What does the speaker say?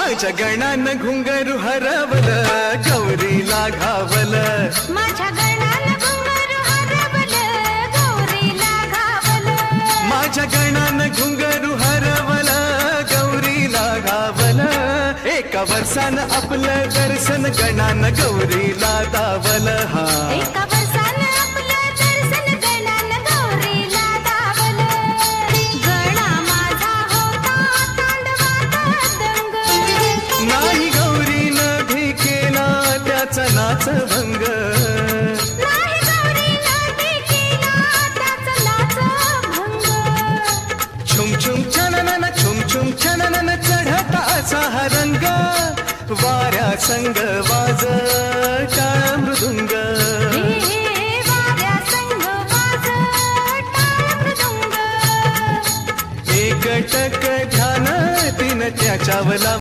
माझ्या गणानं घुंगरू हरवल, गौरीला घावल. माझ्या गणानं घुंगरू हरवल, गौरीला घावल. माझ्या गणानं घुंगरू हरवल, गौरीला घावल. एका वर्षानं आपलं दर्शन गणानं गौरीला दावल. हा एका वर्षानं आपलं दर्शन गणानं गौरीला दावल. गणा माझा होता तांडवात दंग, नाही गौरीनं ढेकेला त्याचा नाच भंग. नाही गौरीनं ढेकेला त्याचा नाच भंग. छुम छुम छननन छुम छुम छननन चढताचा हा रंग. वाऱ्या संग वाज टाळ मृदुंग. हे वाऱ्या संग वाज टाळ मृदुंग. एकटक ध्यान तिन त्याच्यावला